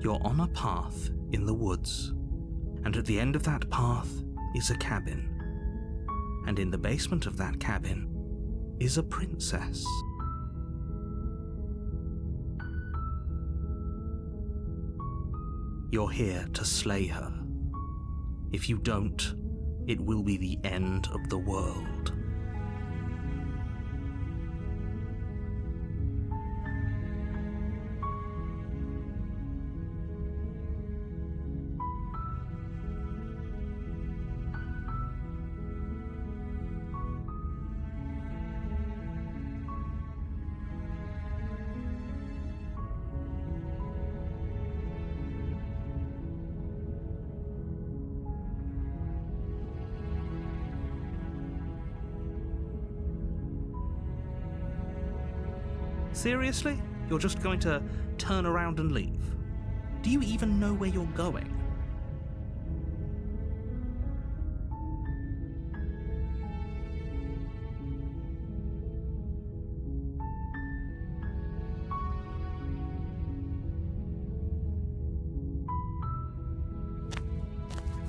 You're on a path in the woods, and at the end of that path is a cabin. And in the basement of that cabin is a princess. You're here to slay her. If you don't, it will be the end of the world. Seriously? You're just going to turn around and leave? Do you even know where you're going?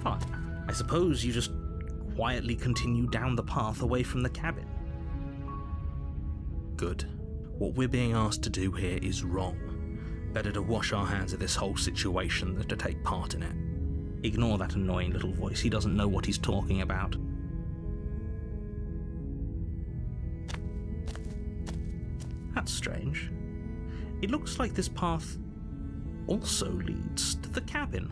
Fine. I suppose you just quietly continue down the path away from the cabin. Good. What we're being asked to do here is wrong. Better to wash our hands of this whole situation than to take part in it. Ignore that annoying little voice. He doesn't know what he's talking about. That's strange. It looks like this path also leads to the cabin.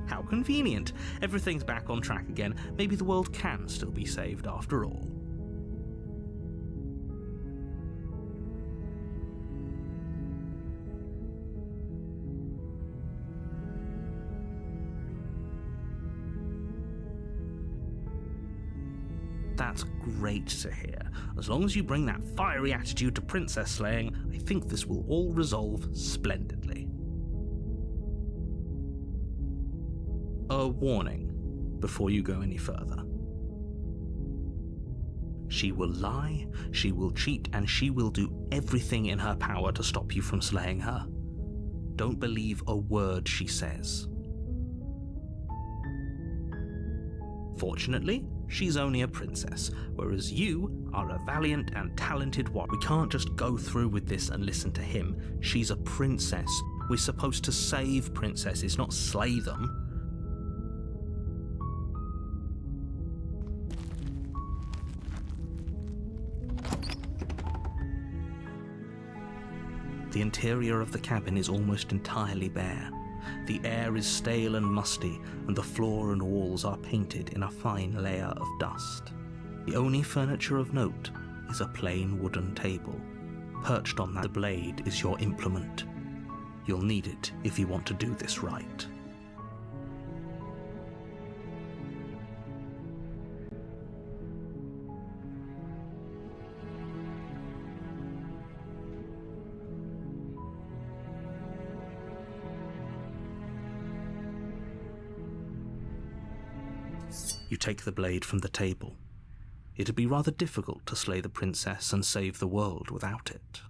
How convenient. Everything's back on track again. Maybe the world can still be saved after all. That's great to hear. As long as you bring that fiery attitude to princess slaying, I think this will all resolve splendidly. A warning before you go any further. She will lie, she will cheat, and she will do everything in her power to stop you from slaying her. Don't believe a word she says. Fortunately, she's only a princess, whereas you are a valiant and talented one. We can't just go through with this and listen to him. She's a princess. We're supposed to save princesses, not slay them. The interior of the cabin is almost entirely bare. The air is stale and musty, and the floor and walls are painted in a fine layer of dust. The only furniture of note is a plain wooden table. Perched on that, the blade is your implement. You'll need it if you want to do this right. You take the blade from the table. It'd be rather difficult to slay the princess and save the world without it.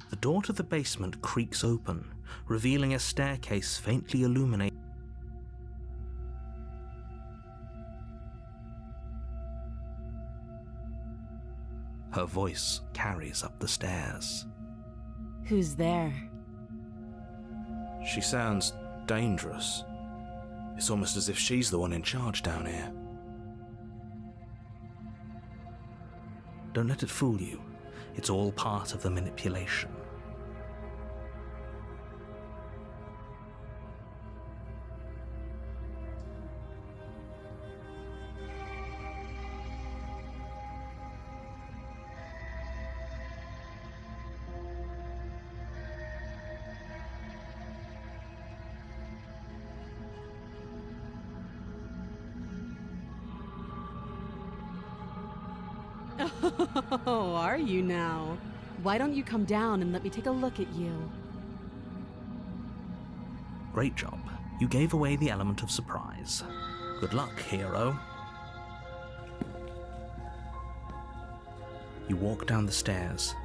The door to the basement creaks open, revealing a staircase faintly illuminated. Her voice carries up the stairs. Who's there? She sounds dangerous. It's almost as if she's the one in charge down here. Don't let it fool you. It's all part of the manipulation. Oh, are you now? Why don't you come down and let me take a look at you? Great job. You gave away the element of surprise. Good luck, hero. You walk down the stairs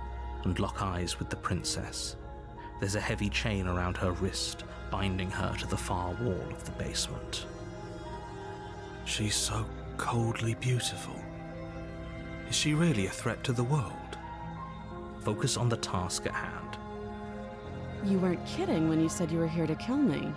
and lock eyes with the princess. There's a heavy chain around her wrist, binding her to the far wall of the basement. She's so coldly beautiful. Is she really a threat to the world? Focus on the task at hand. You weren't kidding when you said you were here to kill me.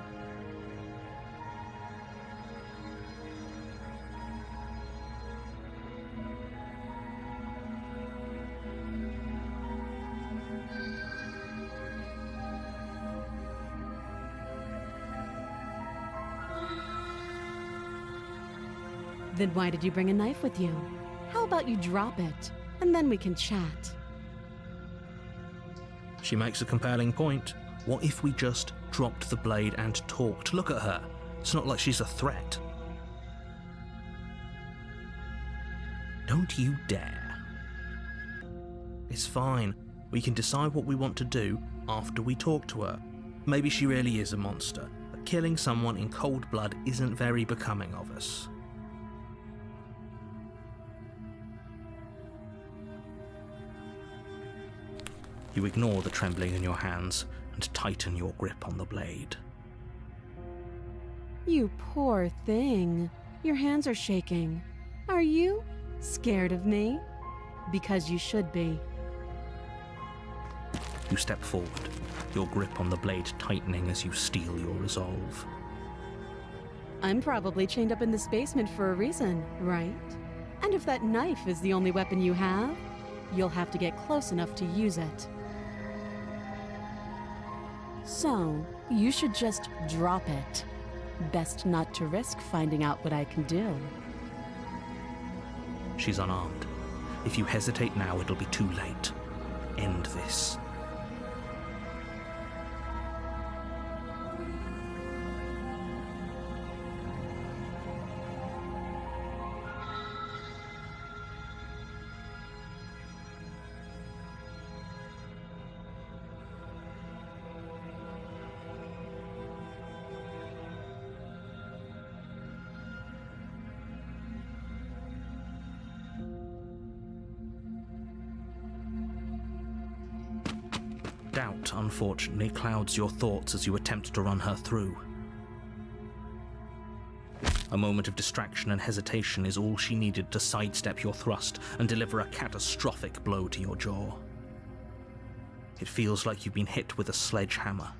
Then why did you bring a knife with you? How about you drop it, and then we can chat? She makes a compelling point. What if we just dropped the blade and talked? Look at her. It's not like she's a threat. Don't you dare. It's fine. We can decide what we want to do after we talk to her. Maybe she really is a monster, but killing someone in cold blood isn't very becoming of us. You ignore the trembling in your hands and tighten your grip on the blade. You poor thing. Your hands are shaking. Are you scared of me? Because you should be. You step forward, your grip on the blade tightening as you steel your resolve. I'm probably chained up in this basement for a reason, right? And if that knife is the only weapon you have, you'll have to get close enough to use it. So, you should just drop it. Best not to risk finding out what I can do. She's unarmed. If you hesitate now, it'll be too late. End this. Doubt, unfortunately, clouds your thoughts as you attempt to run her through. A moment of distraction and hesitation is all she needed to sidestep your thrust and deliver a catastrophic blow to your jaw. It feels like you've been hit with a sledgehammer.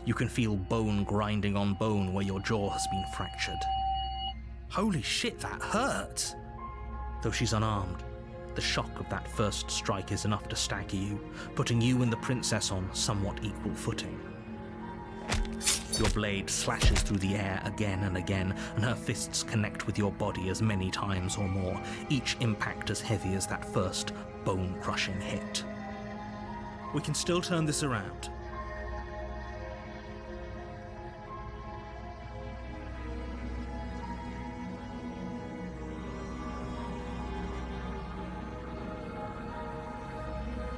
You can feel bone grinding on bone where your jaw has been fractured. Holy shit, that hurt! Though she's unarmed, the shock of that first strike is enough to stagger you, putting you and the princess on somewhat equal footing. Your blade slashes through the air again and again, and her fists connect with your body as many times or more, each impact as heavy as that first bone-crushing hit. We can still turn this around.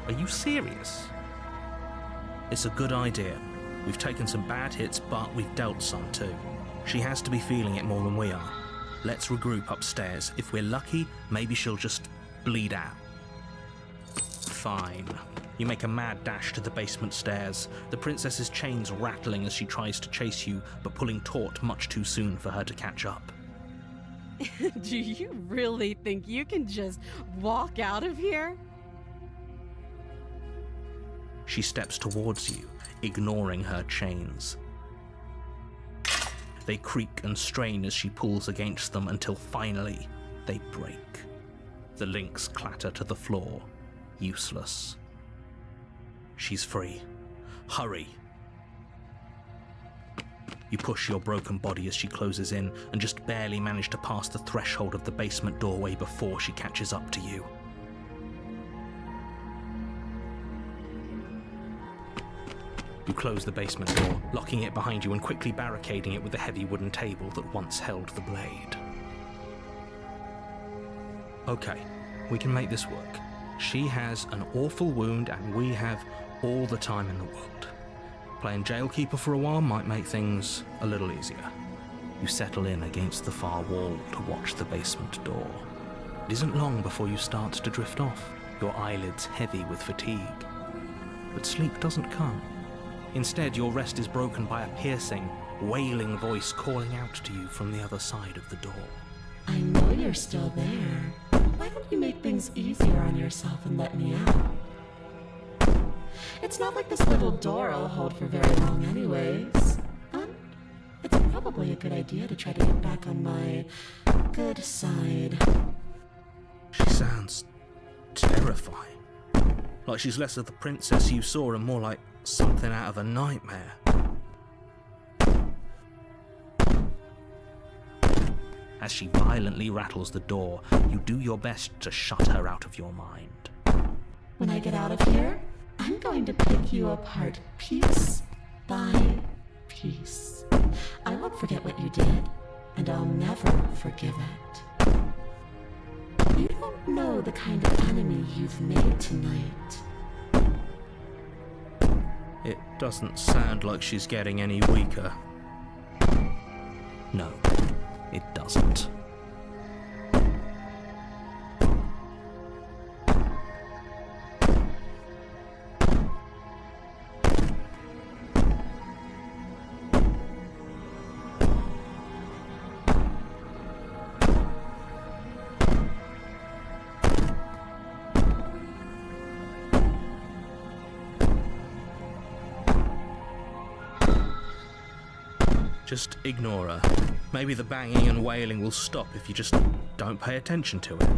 Are you serious? It's a good idea. We've taken some bad hits, but we've dealt some too. She has to be feeling it more than we are. Let's regroup upstairs. If we're lucky, maybe she'll just bleed out. Fine. You make a mad dash to the basement stairs, the princess's chains rattling as she tries to chase you, but pulling taut much too soon for her to catch up. Do you really think you can just walk out of here? She steps towards you, ignoring her chains. They creak and strain as she pulls against them until finally they break. The links clatter to the floor, useless. She's free. Hurry. You push your broken body as she closes in and just barely manage to pass the threshold of the basement doorway before she catches up to you. You close the basement door, locking it behind you and quickly barricading it with the heavy wooden table that once held the blade. Okay, we can make this work. She has an awful wound and we have all the time in the world. Playing jailkeeper for a while might make things a little easier. You settle in against the far wall to watch the basement door. It isn't long before you start to drift off. your eyelids heavy with fatigue. But sleep doesn't come. Instead, your rest is broken by a piercing, wailing voice calling out to you from the other side of the door. I know you're still there. Why don't you make things easier on yourself and let me out? It's not like this little door I'll hold for very long anyways. And it's probably a good idea to try to get back on my good side. She sounds terrifying. Like she's less of the princess you saw and more like something out of a nightmare. As she violently rattles the door, you do your best to shut her out of your mind. When I get out of here, I'm going to pick you apart piece by piece. I won't forget what you did, and I'll never forgive it. You don't know the kind of enemy you've made tonight. It doesn't sound like she's getting any weaker. No, it doesn't. Just ignore her. Maybe the banging and wailing will stop if you just don't pay attention to it.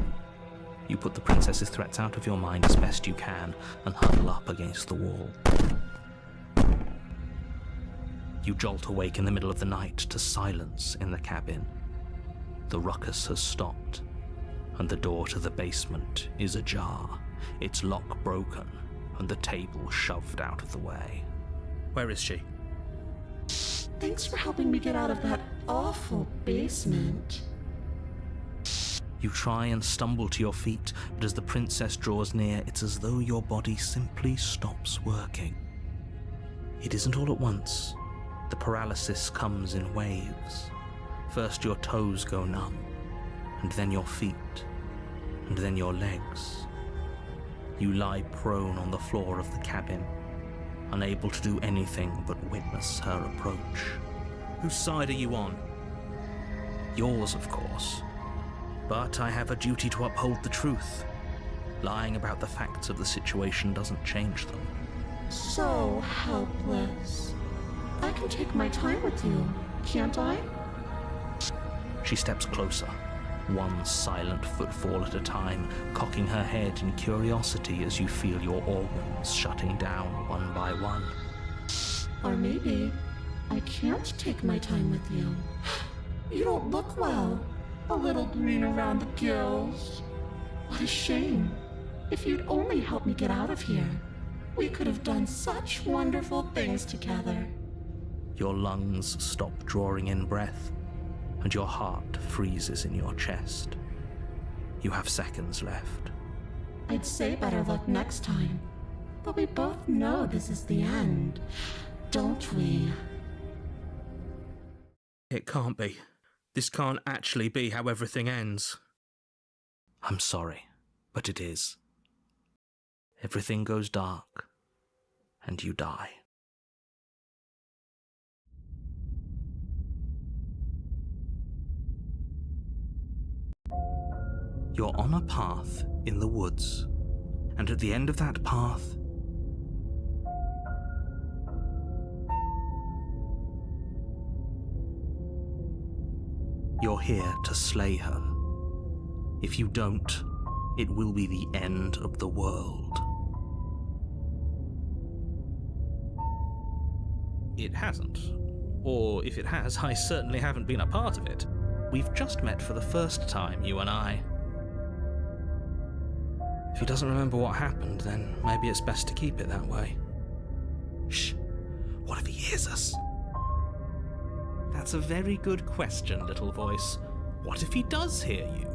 You put the princess's threats out of your mind as best you can and huddle up against the wall. You jolt awake in the middle of the night to silence in the cabin. The ruckus has stopped, and the door to the basement is ajar, its lock broken, and the table shoved out of the way. Where is she? Thanks for helping me get out of that awful basement. You try and stumble to your feet, but as the princess draws near, it's as though your body simply stops working. It isn't all at once. The paralysis comes in waves. First your toes go numb, and then your feet, and then your legs. You lie prone on the floor of the cabin, unable to do anything but witness her approach. Whose side are you on? Yours, of course. But I have a duty to uphold the truth. Lying about the facts of the situation doesn't change them. So helpless. I can take my time with you, can't I? She steps closer, one silent footfall at a time, cocking her head in curiosity as you feel your organs shutting down one by one. Or maybe I can't take my time with you. You don't look well. A little green around the gills. What a shame. If you'd only helped me get out of here, we could have done such wonderful things together. Your lungs stop drawing in breath, and your heart freezes in your chest. You have seconds left. I'd say better luck next time, but we both know this is the end, don't we? It can't be. This can't actually be how everything ends. I'm sorry, but it is. Everything goes dark, and you die. You're on a path in the woods, and at the end of that path, you're here to slay her. If you don't, it will be the end of the world. It hasn't. Or if it has, I certainly haven't been a part of it. We've just met for the first time, you and I. If he doesn't remember what happened, then maybe it's best to keep it that way. Shh. What if he hears us? That's a very good question, little voice. What if he does hear you?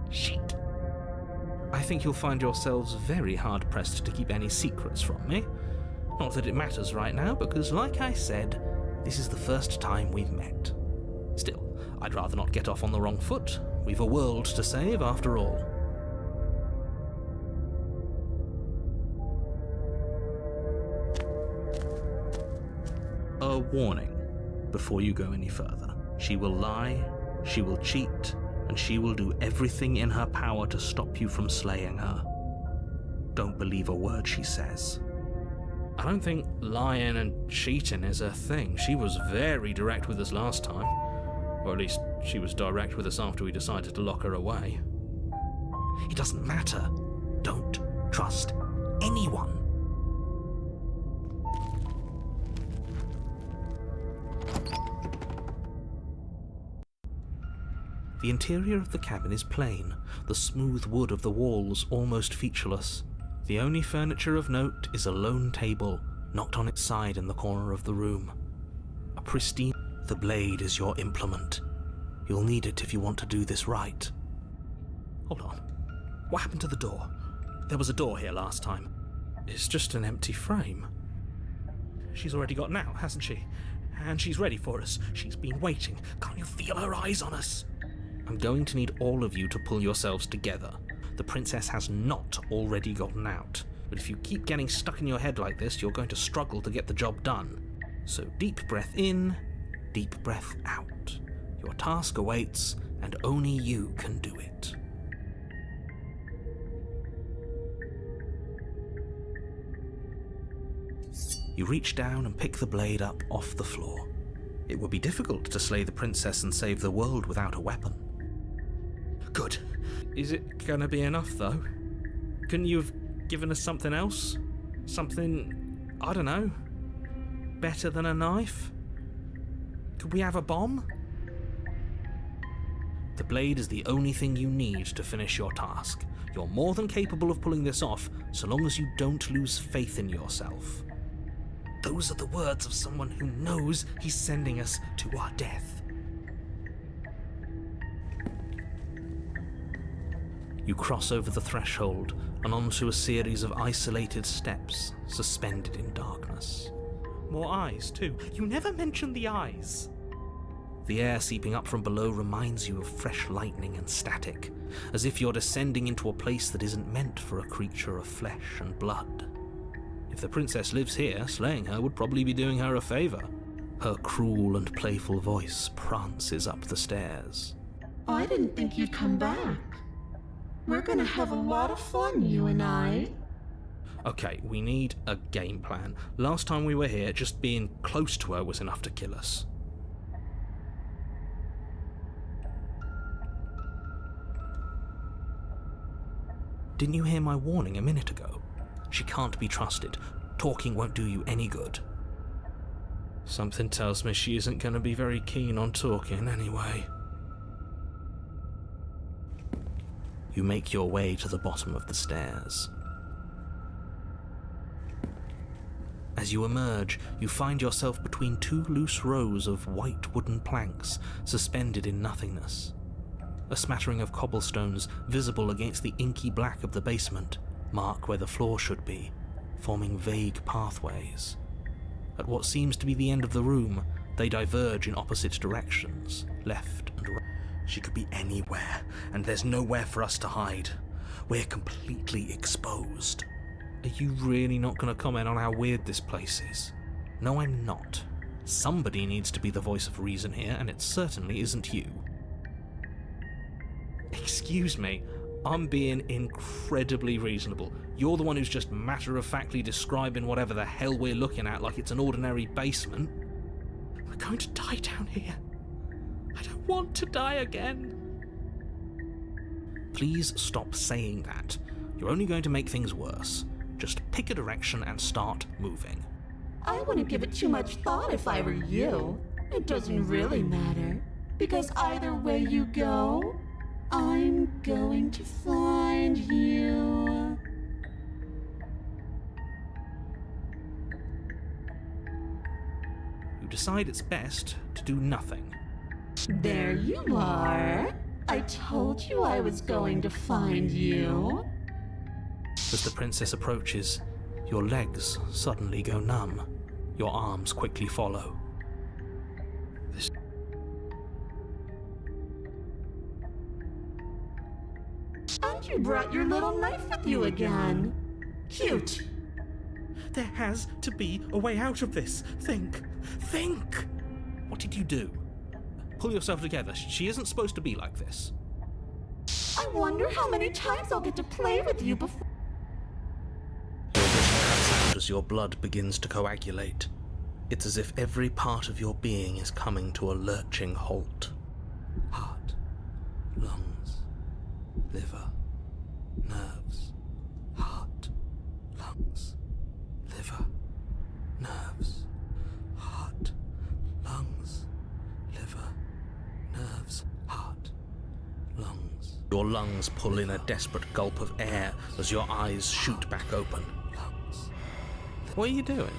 Shit. I think you'll find yourselves very hard-pressed to keep any secrets from me. Not that it matters right now, because like I said, this is the first time we've met. Still, I'd rather not get off on the wrong foot. We've a world to save after all. a warning before you go any further. She will lie, she will cheat, and she will do everything in her power to stop you from slaying her. Don't believe a word she says. I don't think lying and cheating is her thing. She was very direct with us last time. Or at least she was direct with us after we decided to lock her away. It doesn't matter. Don't trust anyone. The interior of the cabin is plain, the smooth wood of the walls almost featureless. The only furniture of note is a lone table, knocked on its side in the corner of the room. A pristine... The blade is your implement. You'll need it if you want to do this right. Hold on. What happened to the door? There was a door here last time. It's just an empty frame. She's already gotten out, hasn't she? And she's ready for us. She's been waiting. Can't you feel her eyes on us? I'm going to need all of you to pull yourselves together. The princess has not already gotten out. But if you keep getting stuck in your head like this, you're going to struggle to get the job done. So deep breath in, deep breath out. Your task awaits, and only you can do it. You reach down and pick the blade up off the floor. It would be difficult to slay the princess and save the world without a weapon. Good. Is it gonna be enough, though? Couldn't you have given us something else? Something, I don't know, better than a knife? Could we have a bomb? The blade is the only thing you need to finish your task. You're more than capable of pulling this off, so long as you don't lose faith in yourself. Those are the words of someone who knows he's sending us to our death. You cross over the threshold and onto a series of isolated steps suspended in darkness. More eyes, too. You never mention the eyes. The air seeping up from below reminds you of fresh lightning and static, as if you're descending into a place that isn't meant for a creature of flesh and blood. If the princess lives here, slaying her would probably be doing her a favor. Her cruel and playful voice prances up the stairs. I didn't think you'd come back. We're gonna have a lot of fun, you and I. Okay, we need a game plan. Last time we were here, just being close to her was enough to kill us. Didn't you hear my warning a minute ago? She can't be trusted. Talking won't do you any good. Something tells me she isn't going to be very keen on talking anyway. You make your way to the bottom of the stairs. As you emerge, you find yourself between two loose rows of white wooden planks suspended in nothingness. A smattering of cobblestones visible against the inky black of the basement mark where the floor should be, forming vague pathways. At what seems to be the end of the room, they diverge in opposite directions, left and right. She could be anywhere, and there's nowhere for us to hide. We're completely exposed. Are you really not going to comment on how weird this place is? No, I'm not. Somebody needs to be the voice of reason here, and it certainly isn't you. Excuse me, I'm being incredibly reasonable. You're the one who's just matter-of-factly describing whatever the hell we're looking at like it's an ordinary basement. We're going to die down here. I don't want to die again. Please stop saying that. You're only going to make things worse. Just pick a direction and start moving. I wouldn't give it too much thought if I were you. It doesn't really matter, because either way you go, I'm going to find you. You decide it's best to do nothing. There you are. I told you I was going to find you. As the princess approaches, your legs suddenly go numb. Your arms quickly follow. And you brought your little knife with you again. Cute. There has to be a way out of this. Think. Think! What did you do? Pull yourself together. She isn't supposed to be like this. I wonder how many times I'll get to play with you before. Your vision cuts out as your blood begins to coagulate. It's as if every part of your being is coming to a lurching halt. Heart, lungs, liver, nerves. Heart, lungs, liver, nerves. Heart, lungs, liver, nerves. Heart, lungs. Your lungs pull in a desperate gulp of air as your eyes shoot back open. Lungs. What are you doing?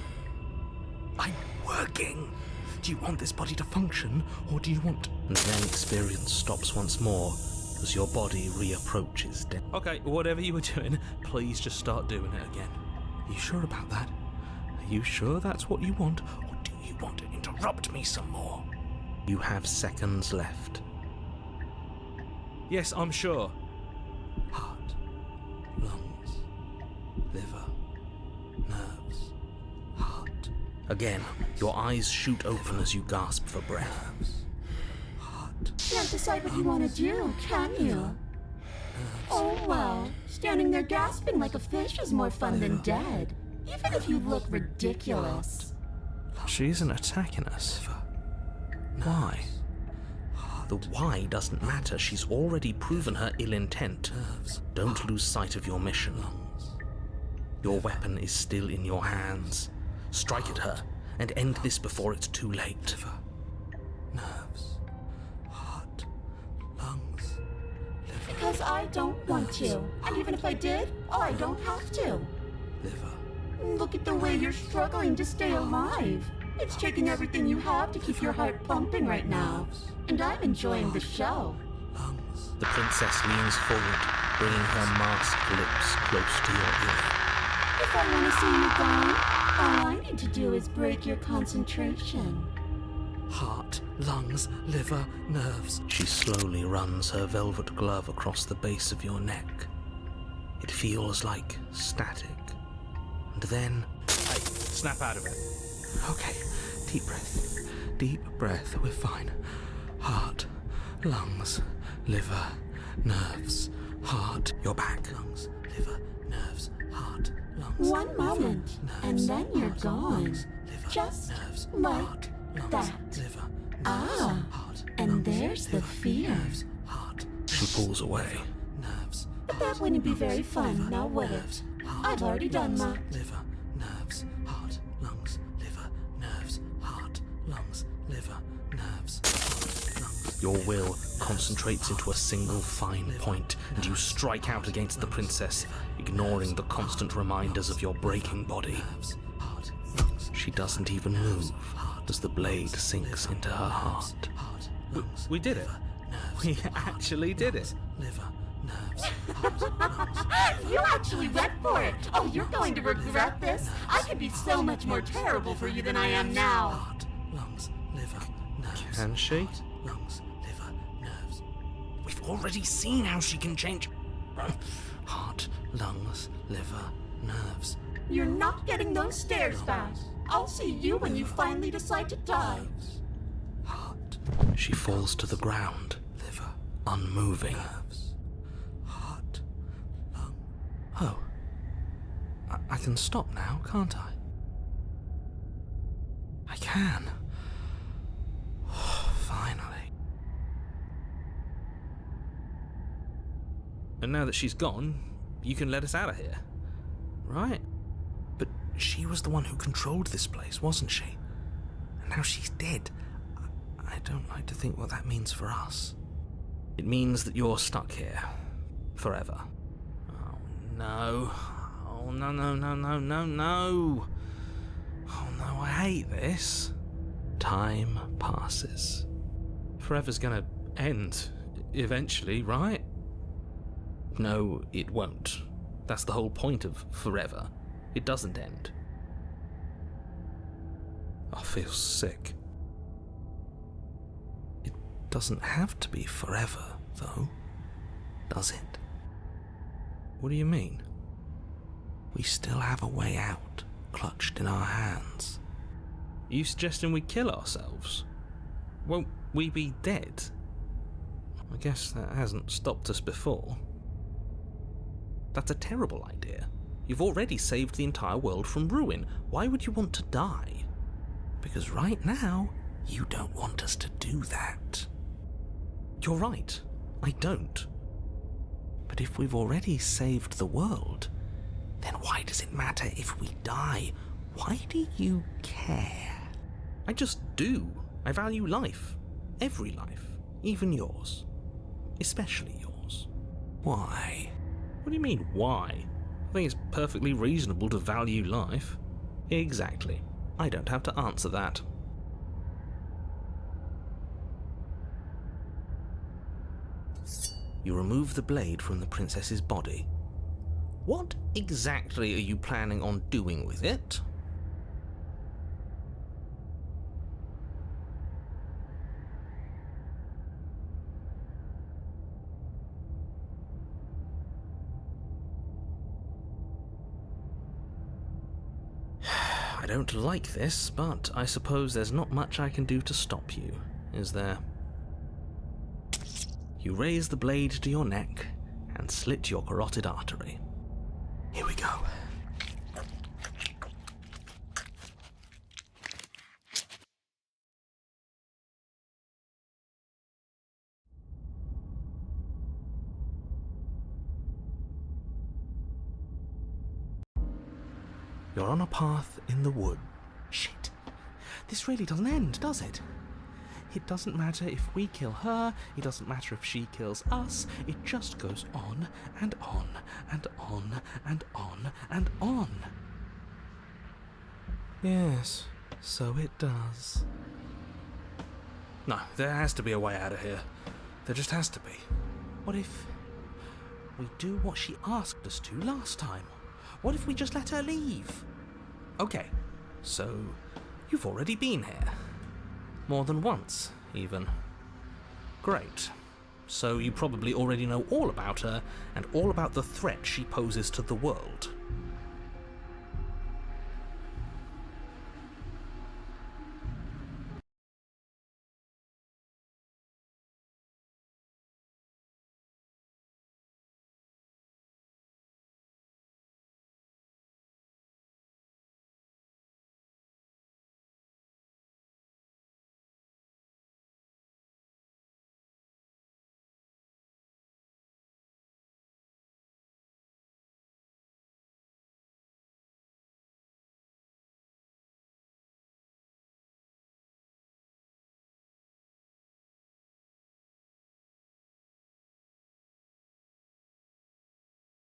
I'm working. Do you want this body to function, or do you want... And then experience stops once more as your body reapproaches death. Okay, whatever you were doing, please just start doing it again. Are you sure about that? Are you sure that's what you want, or do you want to interrupt me some more? You have seconds left. Yes, I'm sure. Heart, lungs, liver, nerves, heart. Again, your eyes shoot open as you gasp for breath. Heart. You can't decide what you want to do, can you? Oh well, standing there gasping like a fish is more fun than dead, even if you look ridiculous. She isn't attacking us. Why? The why doesn't matter. She's already proven her ill intent. Don't lose sight of your mission. Your weapon is still in your hands. Strike at her and end this before it's too late. Nerves, heart, lungs, liver. Because I don't want to, and even if I did, I don't have to. Liver. Look at the way you're struggling to stay alive. It's taking everything you have to keep your heart pumping right now. And I'm enjoying the show. Lungs. The princess leans forward, bringing her masked lips close to your ear. If I want to see you gone, all I need to do is break your concentration. Heart, lungs, liver, nerves. She slowly runs her velvet glove across the base of your neck. It feels like static. And then... Hey, snap out of it. Okay, deep breath. Deep breath, we're fine. Heart, lungs, liver, nerves, heart. You're back. Lungs, liver, nerves, heart, lungs. One moment, liver, and nerves, then you're heart, gone. lungs, liver, Just nerves, like heart, lungs, that. liver, nerves, Ah, heart, and lungs, there's the liver, fear. nerves, heart. She pulls away. Nerves, But that wouldn't be very fun, now would it? I've already done that. liver, nerves, heart, lungs, liver, nerves, heart, lungs, liver, nerves, heart, lungs. Your will concentrates into a single fine point, and you strike out against the princess, ignoring the constant reminders of your breaking body. She doesn't even move as the blade sinks into her heart. We did it. We actually did it. Liver, nerves, You actually went for it! Oh, you're going to regret this! I could be so much more terrible for you than I am now! heart, lungs, liver, nerves. Can she? Heart, lungs, liver, nerves. We've already seen how she can change. Heart, lungs, liver, nerves. You're not getting those stares back. I'll see you when you finally decide to die. Heart. She falls to the ground, liver, unmoving. Nerves. Heart, lung. Oh. I can stop now, can't I? I can. Finally. And now that she's gone, you can let us out of here. Right? But she was the one who controlled this place, wasn't she? And now she's dead. I don't like to think what that means for us. It means that you're stuck here. Forever. Oh, no. Oh, no, no, no, no, no, no. Oh, no, I hate this. Time passes. Forever's gonna end eventually, right? No, it won't. That's the whole point of forever. It doesn't end. I feel sick. It doesn't have to be forever, though, does it? What do you mean? We still have a way out. clutched in our hands. You suggesting we kill ourselves? Won't we be dead? I guess that hasn't stopped us before. That's a terrible idea. You've already saved the entire world from ruin. Why would you want to die? Because right now, you don't want us to do that. You're right. I don't. But if we've already saved the world, then why does it matter if we die? Why do you care? I just do. I value life. Every life. Even yours. Especially yours. Why? What do you mean, why? I think it's perfectly reasonable to value life. Exactly. I don't have to answer that. You remove the blade from the princess's body. What exactly are you planning on doing with it? I don't like this, but I suppose there's not much I can do to stop you, is there? You raise the blade to your neck and slit your carotid artery. Here we go. You're on a path in the wood. Shit. This really doesn't end, does it? It doesn't matter if we kill her, it doesn't matter if she kills us, it just goes on and on and on and on and on. Yes, so it does. No, there has to be a way out of here. There just has to be. What if we do what she asked us to last time? What if we just let her leave? Okay, so you've already been here. More than once, even. Great. So you probably already know all about her and all about the threat she poses to the world.